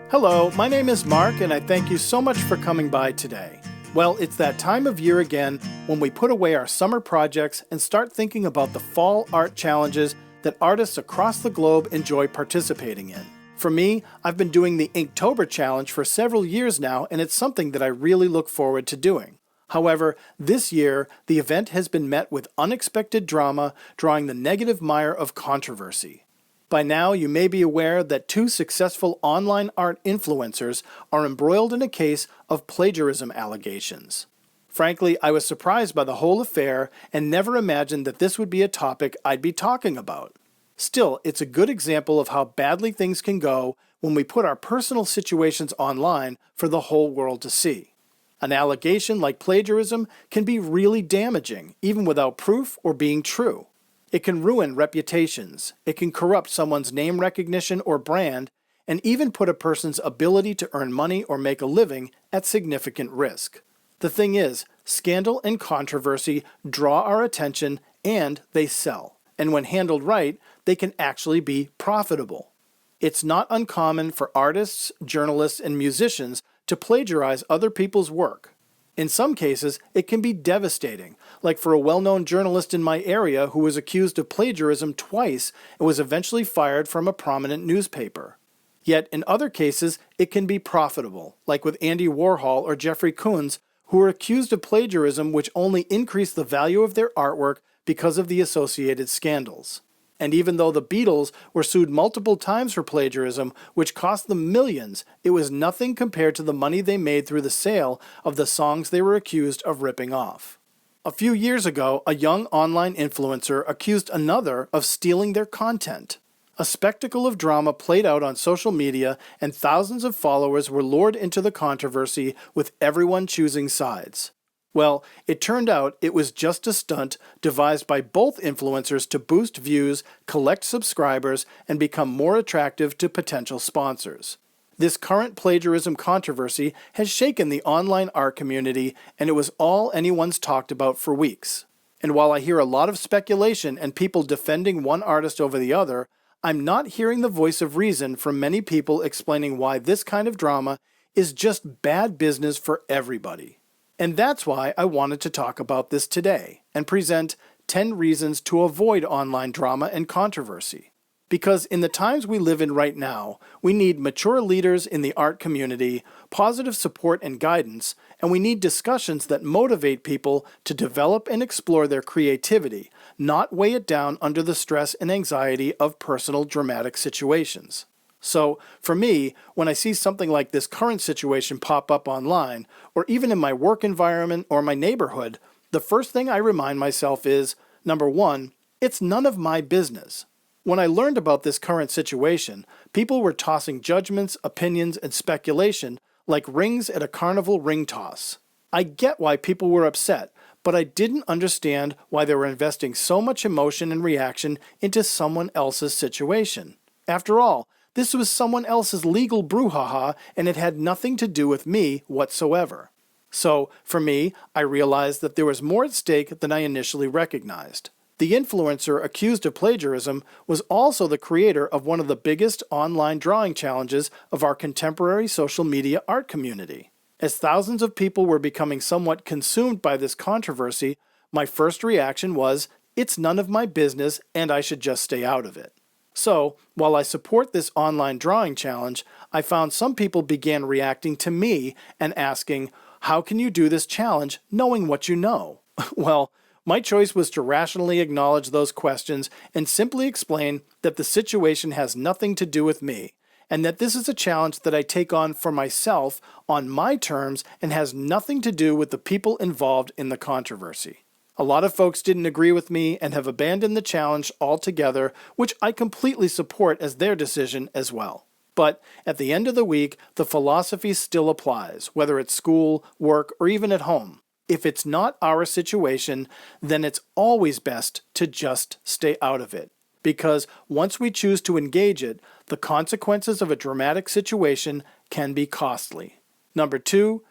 Hello, my name is Mark, and I thank you so much for coming by today. Well, it's that time of year again when we put away our summer projects and start thinking about the fall art challenges that artists across the globe enjoy participating in. For me, I've been doing the Inktober challenge for several years now, and it's something that I really look forward to doing. However, this year, the event has been met with unexpected drama, drawing the negative mire of controversy. By now, you may be aware that two successful online art influencers are embroiled in a case of plagiarism allegations. Frankly, I was surprised by the whole affair and never imagined that this would be a topic I'd be talking about. Still, it's a good example of how badly things can go when we put our personal situations online for the whole world to see. An allegation like plagiarism can be really damaging, even without proof or being true. It can ruin reputations, it can corrupt someone's name recognition or brand, and even put a person's ability to earn money or make a living at significant risk. The thing is, scandal and controversy draw our attention and they sell. And when handled right, they can actually be profitable. It's not uncommon for artists, journalists, and musicians to plagiarize other people's work. In some cases, it can be devastating, like for a well-known journalist in my area who was accused of plagiarism twice and was eventually fired from a prominent newspaper. Yet in other cases, it can be profitable, like with Andy Warhol or Jeffrey Koons, who were accused of plagiarism which only increased the value of their artwork because of the associated scandals. And even though the Beatles were sued multiple times for plagiarism, which cost them millions, it was nothing compared to the money they made through the sale of the songs they were accused of ripping off. A few years ago, a young online influencer accused another of stealing their content. A spectacle of drama played out on social media, and thousands of followers were lured into the controversy, with everyone choosing sides. Well, it turned out it was just a stunt devised by both influencers to boost views, collect subscribers, and become more attractive to potential sponsors. This current plagiarism controversy has shaken the online art community, and it was all anyone's talked about for weeks. And while I hear a lot of speculation and people defending one artist over the other, I'm not hearing the voice of reason from many people explaining why this kind of drama is just bad business for everybody. And that's why I wanted to talk about this today and present 10 reasons to avoid online drama and controversy. Because in the times we live in right now, we need mature leaders in the art community, positive support and guidance, and we need discussions that motivate people to develop and explore their creativity, not weigh it down under the stress and anxiety of personal dramatic situations. So, for me, when I see something like this current situation pop up online, or even in my work environment or my neighborhood, the first thing I remind myself is, number one, it's none of my business. When I learned about this current situation, people were tossing judgments, opinions, and speculation like rings at a carnival ring toss. I get why people were upset, but I didn't understand why they were investing so much emotion and reaction into someone else's situation. After all, this was someone else's legal brouhaha, and it had nothing to do with me whatsoever. So, for me, I realized that there was more at stake than I initially recognized. The influencer accused of plagiarism was also the creator of one of the biggest online drawing challenges of our contemporary social media art community. As thousands of people were becoming somewhat consumed by this controversy, my first reaction was, it's none of my business and I should just stay out of it. So, while I support this online drawing challenge, I found some people began reacting to me and asking, how can you do this challenge knowing what you know? Well, my choice was to rationally acknowledge those questions and simply explain that the situation has nothing to do with me, and that this is a challenge that I take on for myself on my terms and has nothing to do with the people involved in the controversy. A lot of folks didn't agree with me and have abandoned the challenge altogether, which I completely support as their decision as well. But at the end of the week, the philosophy still applies, whether it's school, work, or even at home. If it's not our situation, then it's always best to just stay out of it. Because once we choose to engage it, the consequences of a dramatic situation can be costly. Number 2,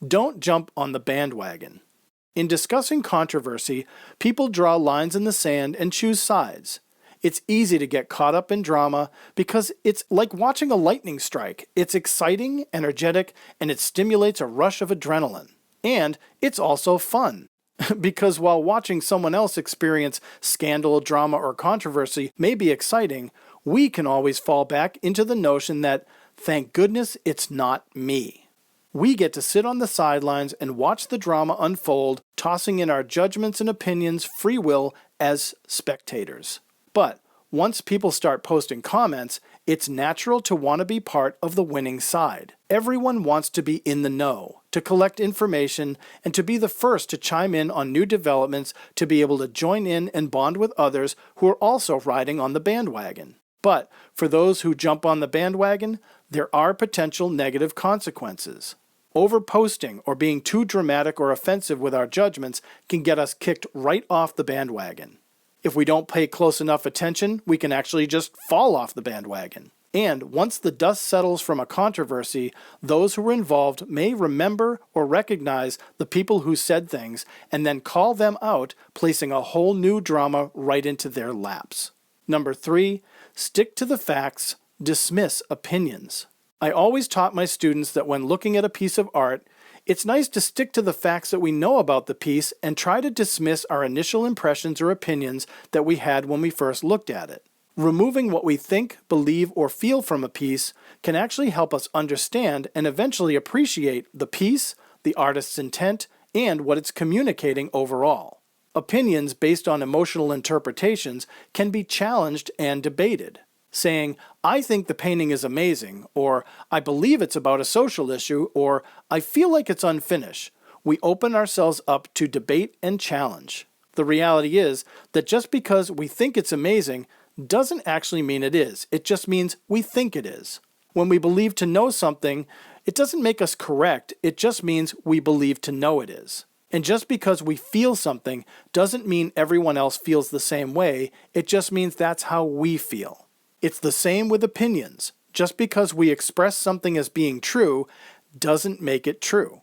don't jump on the bandwagon. In discussing controversy, people draw lines in the sand and choose sides. It's easy to get caught up in drama because it's like watching a lightning strike. It's exciting, energetic, and it stimulates a rush of adrenaline. And it's also fun. Because while watching someone else experience scandal, drama, or controversy may be exciting, we can always fall back into the notion that, thank goodness it's not me. We get to sit on the sidelines and watch the drama unfold, tossing in our judgments and opinions free will as spectators. But once people start posting comments, it's natural to want to be part of the winning side. Everyone wants to be in the know, to collect information, and to be the first to chime in on new developments, to be able to join in and bond with others who are also riding on the bandwagon. But for those who jump on the bandwagon, there are potential negative consequences. Overposting or being too dramatic or offensive with our judgments can get us kicked right off the bandwagon. If we don't pay close enough attention, we can actually just fall off the bandwagon. And once the dust settles from a controversy, those who were involved may remember or recognize the people who said things and then call them out, placing a whole new drama right into their laps. Number 3, stick to the facts, dismiss opinions. I always taught my students that when looking at a piece of art, it's nice to stick to the facts that we know about the piece and try to dismiss our initial impressions or opinions that we had when we first looked at it. Removing what we think, believe, or feel from a piece can actually help us understand and eventually appreciate the piece, the artist's intent, and what it's communicating overall. Opinions based on emotional interpretations can be challenged and debated. Saying, I think the painting is amazing, or I believe it's about a social issue, or I feel like it's unfinished. We open ourselves up to debate and challenge. The reality is that just because we think it's amazing doesn't actually mean it is. It just means we think it is. When we believe to know something, it doesn't make us correct. It just means we believe to know it is. And just because we feel something doesn't mean everyone else feels the same way. It just means that's how we feel. It's the same with opinions. Just because we express something as being true doesn't make it true.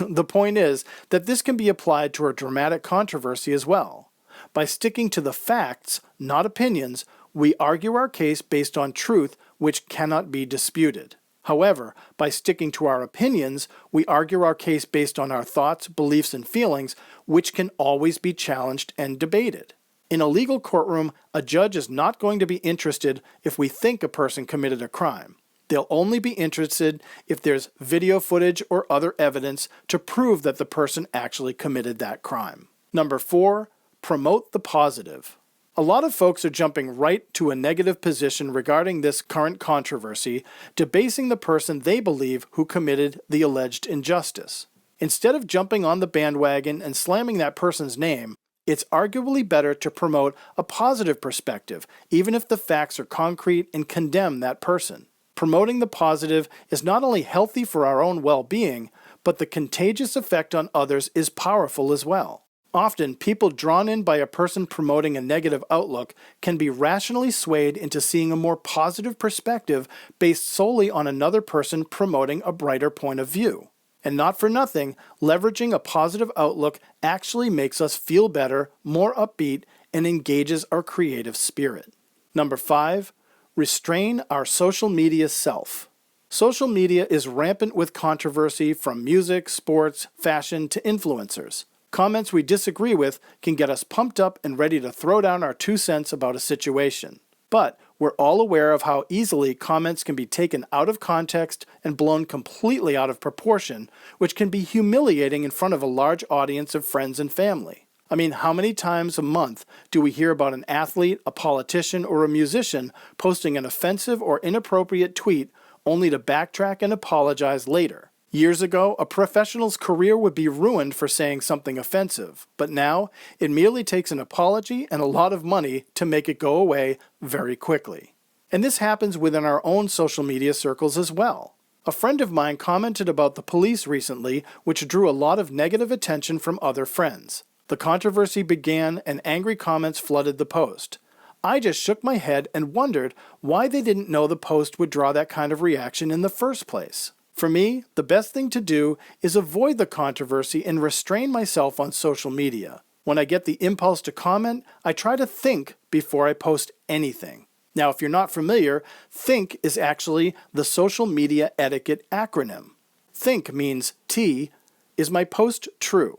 The point is that this can be applied to a dramatic controversy as well. By sticking to the facts, not opinions, we argue our case based on truth which cannot be disputed. However, by sticking to our opinions, we argue our case based on our thoughts, beliefs, and feelings, which can always be challenged and debated. In a legal courtroom, a judge is not going to be interested if we think a person committed a crime. They'll only be interested if there's video footage or other evidence to prove that the person actually committed that crime. Number 4, promote the positive. A lot of folks are jumping right to a negative position regarding this current controversy, debasing the person they believe who committed the alleged injustice. Instead of jumping on the bandwagon and slamming that person's name, it's arguably better to promote a positive perspective, even if the facts are concrete, and condemn that person. Promoting the positive is not only healthy for our own well-being, but the contagious effect on others is powerful as well. Often, people drawn in by a person promoting a negative outlook can be rationally swayed into seeing a more positive perspective based solely on another person promoting a brighter point of view. And not for nothing, leveraging a positive outlook actually makes us feel better, more upbeat, and engages our creative spirit. Number 5, restrain our social media self. Social media is rampant with controversy from music, sports, fashion, to influencers. Comments we disagree with can get us pumped up and ready to throw down our 2 cents about a situation. But we're all aware of how easily comments can be taken out of context and blown completely out of proportion, which can be humiliating in front of a large audience of friends and family. I mean, how many times a month do we hear about an athlete, a politician, or a musician posting an offensive or inappropriate tweet only to backtrack and apologize later? Years ago, a professional's career would be ruined for saying something offensive, but now it merely takes an apology and a lot of money to make it go away very quickly. And this happens within our own social media circles as well. A friend of mine commented about the police recently, which drew a lot of negative attention from other friends. The controversy began and angry comments flooded the post. I just shook my head and wondered why they didn't know the post would draw that kind of reaction in the first place. For me, the best thing to do is avoid the controversy and restrain myself on social media. When I get the impulse to comment, I try to think before I post anything. Now, if you're not familiar, THINK is actually the social media etiquette acronym. THINK means T, is my post true?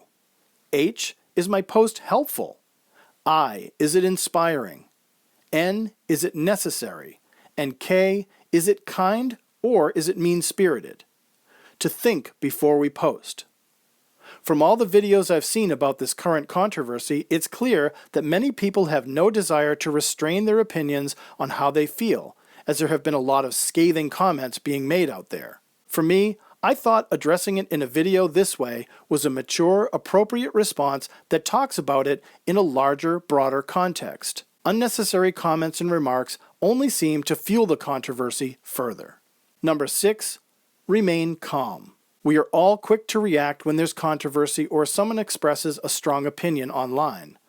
H, is my post helpful? I, is it inspiring? N, is it necessary? And K, is it kind or is it mean-spirited? To think before we post. From all the videos I've seen about this current controversy, it's clear that many people have no desire to restrain their opinions on how they feel, as there have been a lot of scathing comments being made out there. For me, I thought addressing it in a video this way was a mature, appropriate response that talks about it in a larger, broader context. Unnecessary comments and remarks only seem to fuel the controversy further. Number 6, remain calm. We are all quick to react when there's controversy or someone expresses a strong opinion online.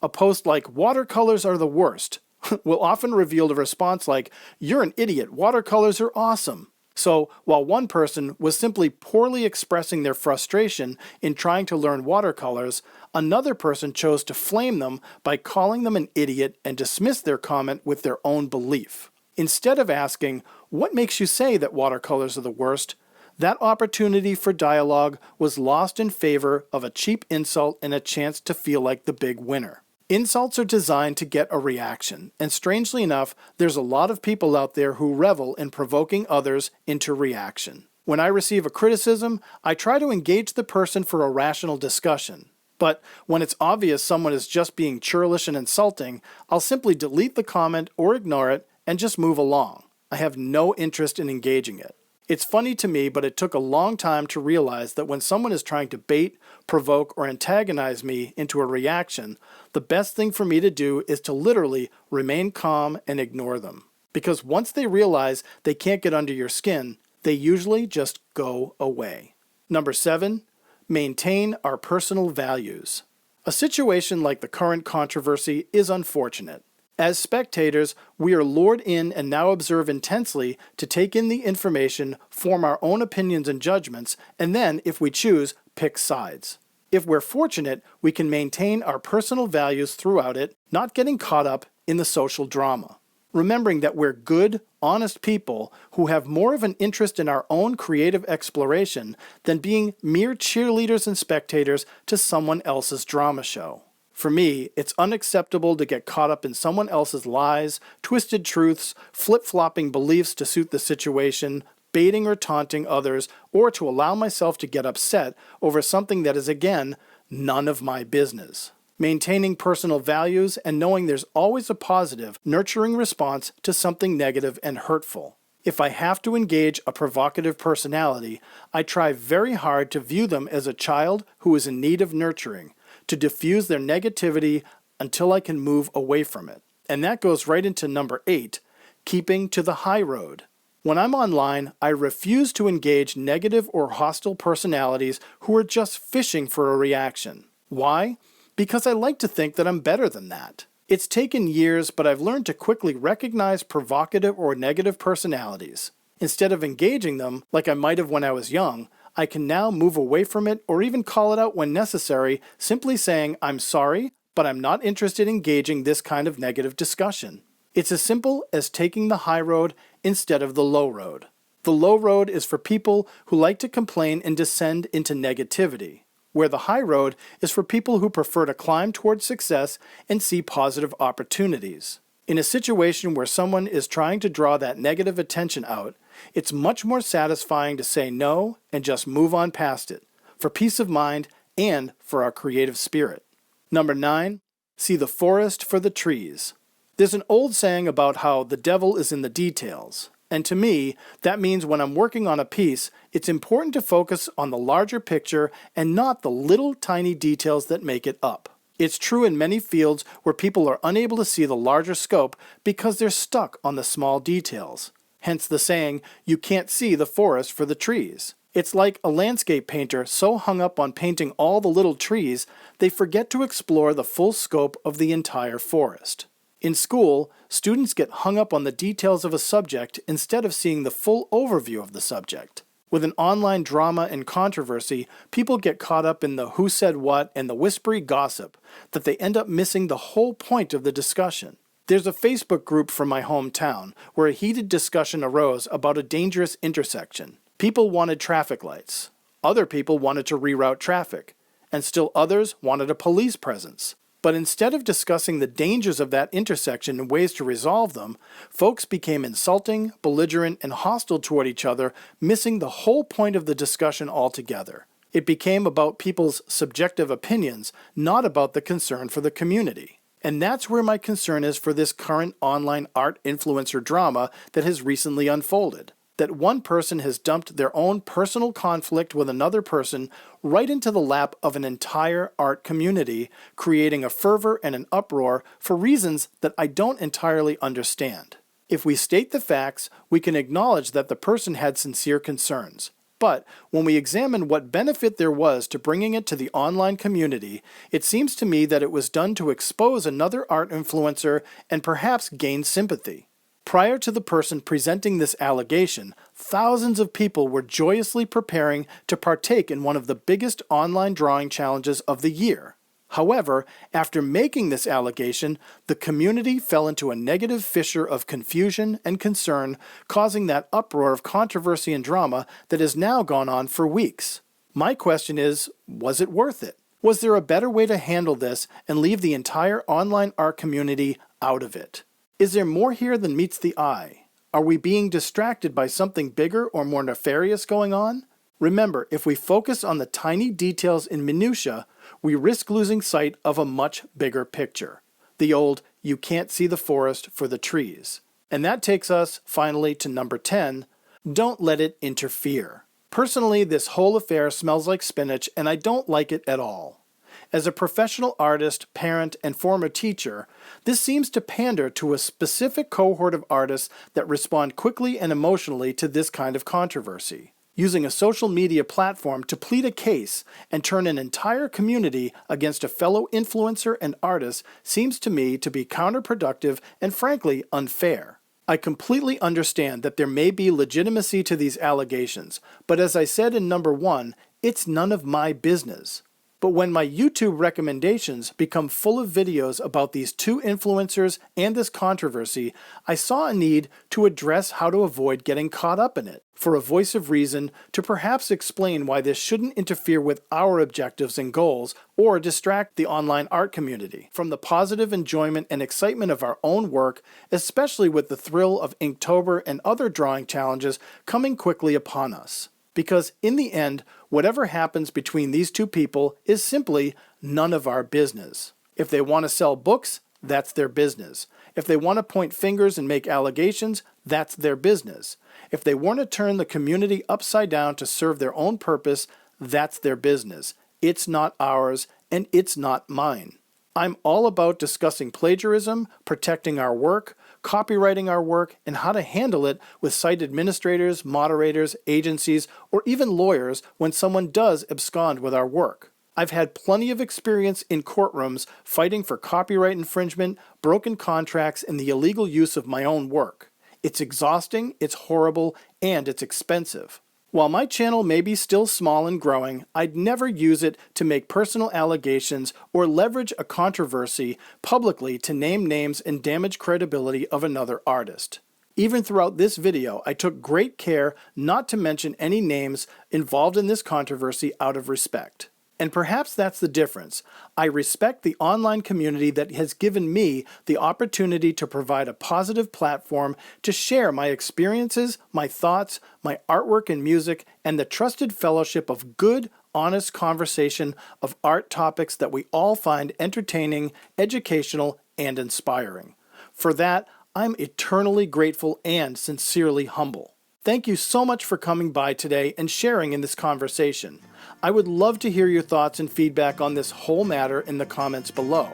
A post like, "Watercolors are the worst," will often reveal a response like, "You're an idiot, watercolors are awesome." So, while one person was simply poorly expressing their frustration in trying to learn watercolors, another person chose to flame them by calling them an idiot and dismiss their comment with their own belief. Instead of asking, "What makes you say that watercolors are the worst?" that opportunity for dialogue was lost in favor of a cheap insult and a chance to feel like the big winner. Insults are designed to get a reaction, and strangely enough, there's a lot of people out there who revel in provoking others into reaction. When I receive a criticism, I try to engage the person for a rational discussion. But when it's obvious someone is just being churlish and insulting, I'll simply delete the comment or ignore it and just move along. I have no interest in engaging it. It's funny to me, but it took a long time to realize that when someone is trying to bait, provoke, or antagonize me into a reaction, the best thing for me to do is to literally remain calm and ignore them. Because once they realize they can't get under your skin, they usually just go away. Number 7, maintain our personal values. A situation like the current controversy is unfortunate. As spectators, we are lured in and now observe intensely to take in the information, form our own opinions and judgments, and then, if we choose, pick sides. If we're fortunate, we can maintain our personal values throughout it, not getting caught up in the social drama. Remembering that we're good, honest people who have more of an interest in our own creative exploration than being mere cheerleaders and spectators to someone else's drama show. For me, it's unacceptable to get caught up in someone else's lies, twisted truths, flip-flopping beliefs to suit the situation, baiting or taunting others, or to allow myself to get upset over something that is, again, none of my business. Maintaining personal values and knowing there's always a positive, nurturing response to something negative and hurtful. If I have to engage a provocative personality, I try very hard to view them as a child who is in need of nurturing, to diffuse their negativity until I can move away from it. And that goes right into number 8, keeping to the high road. When I'm online, I refuse to engage negative or hostile personalities who are just fishing for a reaction. Why? Because I like to think that I'm better than that. It's taken years, but I've learned to quickly recognize provocative or negative personalities. Instead of engaging them, like I might have when I was young, I can now move away from it or even call it out when necessary, simply saying, "I'm sorry, but I'm not interested in engaging this kind of negative discussion." It's as simple as taking the high road instead of the low road. The low road is for people who like to complain and descend into negativity, where the high road is for people who prefer to climb towards success and see positive opportunities. In a situation where someone is trying to draw that negative attention out, it's much more satisfying to say no and just move on past it, for peace of mind and for our creative spirit. Number 9, see the forest for the trees. There's an old saying about how the devil is in the details, and to me, that means when I'm working on a piece, it's important to focus on the larger picture and not the little tiny details that make it up. It's true in many fields where people are unable to see the larger scope because they're stuck on the small details. Hence the saying, "You can't see the forest for the trees." It's like a landscape painter so hung up on painting all the little trees, they forget to explore the full scope of the entire forest. In school, students get hung up on the details of a subject instead of seeing the full overview of the subject. With an online drama and controversy, people get caught up in the who said what and the whispery gossip that they end up missing the whole point of the discussion. There's a Facebook group from my hometown where a heated discussion arose about a dangerous intersection. People wanted traffic lights. Other people wanted to reroute traffic. And still others wanted a police presence. But instead of discussing the dangers of that intersection and ways to resolve them, folks became insulting, belligerent, and hostile toward each other, missing the whole point of the discussion altogether. It became about people's subjective opinions, not about the concern for the community. And that's where my concern is for this current online art influencer drama that has recently unfolded. That one person has dumped their own personal conflict with another person right into the lap of an entire art community, creating a fervor and an uproar for reasons that I don't entirely understand. If we state the facts, we can acknowledge that the person had sincere concerns. But when we examine what benefit there was to bringing it to the online community, it seems to me that it was done to expose another art influencer and perhaps gain sympathy. Prior to the person presenting this allegation, thousands of people were joyously preparing to partake in one of the biggest online drawing challenges of the year. However, after making this allegation, the community fell into a negative fissure of confusion and concern, causing that uproar of controversy and drama that has now gone on for weeks. My question is, was it worth it? Was there a better way to handle this and leave the entire online art community out of it? Is there more here than meets the eye? Are we being distracted by something bigger or more nefarious going on? Remember, if we focus on the tiny details in minutia, we risk losing sight of a much bigger picture. The old, you can't see the forest for the trees. And that takes us, finally, to number 10, don't let it interfere. Personally, this whole affair smells like spinach, and I don't like it at all. As a professional artist, parent, and former teacher, this seems to pander to a specific cohort of artists that respond quickly and emotionally to this kind of controversy. Using a social media platform to plead a case and turn an entire community against a fellow influencer and artist seems to me to be counterproductive and frankly unfair. I completely understand that there may be legitimacy to these allegations, but as I said in number 1, it's none of my business. But when my YouTube recommendations become full of videos about these two influencers and this controversy, I saw a need to address how to avoid getting caught up in it, for a voice of reason to perhaps explain why this shouldn't interfere with our objectives and goals or distract the online art community from the positive enjoyment and excitement of our own work, especially with the thrill of Inktober and other drawing challenges coming quickly upon us. Because in the end, whatever happens between these two people is simply none of our business. If they want to sell books, that's their business. If they want to point fingers and make allegations, that's their business. If they want to turn the community upside down to serve their own purpose, that's their business. It's not ours, and it's not mine. I'm all about discussing plagiarism, protecting our work, copywriting our work, and how to handle it with site administrators, moderators, agencies, or even lawyers when someone does abscond with our work. I've had plenty of experience in courtrooms fighting for copyright infringement, broken contracts, and the illegal use of my own work. It's exhausting, it's horrible, and it's expensive. While my channel may be still small and growing, I'd never use it to make personal allegations or leverage a controversy publicly to name names and damage credibility of another artist. Even throughout this video, I took great care not to mention any names involved in this controversy out of respect. And perhaps that's the difference. I respect the online community that has given me the opportunity to provide a positive platform to share my experiences, my thoughts, my artwork and music, and the trusted fellowship of good, honest conversation of art topics that we all find entertaining, educational, and inspiring. For that, I'm eternally grateful and sincerely humble. Thank you so much for coming by today and sharing in this conversation. I would love to hear your thoughts and feedback on this whole matter in the comments below.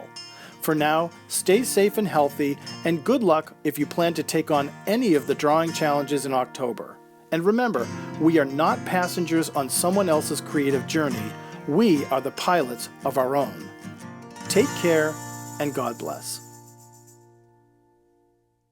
For now, stay safe and healthy, and good luck if you plan to take on any of the drawing challenges in October. And remember, we are not passengers on someone else's creative journey. We are the pilots of our own. Take care, and God bless.